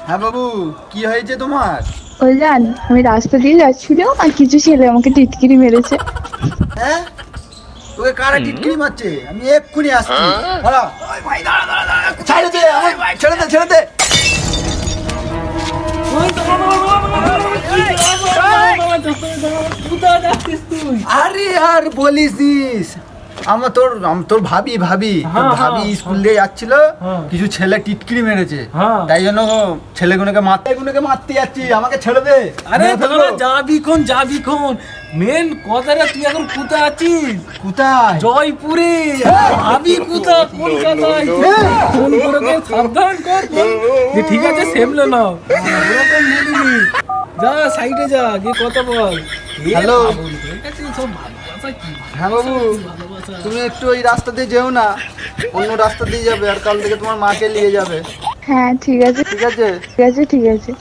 হ্যাঁ বাবু, কি হয়েছে তোমার? ওইজান, আমি রাস্তা দিয়ে যাচ্ছিলাম আর কিছু ছেলে আমাকে টিটকিরি মেরেছে। হ্যাঁ, তোকে কারা টিটকিরি মারছে? আমি এক্ষুনি আসছি। দাঁড়া। ছেড়ে দে, ছেড়ে দে, ছেড়ে দে। আরে আর বলিস, তোর ভাবি ভাবি স্কুল দিয়ে যাচ্ছিল, কিছু ছেলে টিটকিরি মেরেছে, তাই জন্য ছেলেগুলোকে মারতে যাচ্ছি। আমাকে ছেড়ে দে। আরে তোরা যাবি কোন মেন কথাটা, তুই এখন কোথায় আছিস? কোথায়? জয়পুরে। ভাবি কোথা? কলকাতায়। ফোন করে দে, সাবধান কর ফোন। যে ঠিক আছে সেমলে নাও, ওরকম বলিনি। যা সাইডে যা, গিয়ে কথা বল। হ্যালো। সব ভালোবাসা কি? হ্যাঁ বাবু, ভালোবাসা। তুমি একটু ওই রাস্তা দিয়ে যেও না, অন্য রাস্তা দিয়ে যাবে, আর কাল থেকে তোমার মাকে নিয়ে যাবে। হ্যাঁ ঠিক আছে, ঠিক আছে? ঠিক আছে, ঠিক আছে।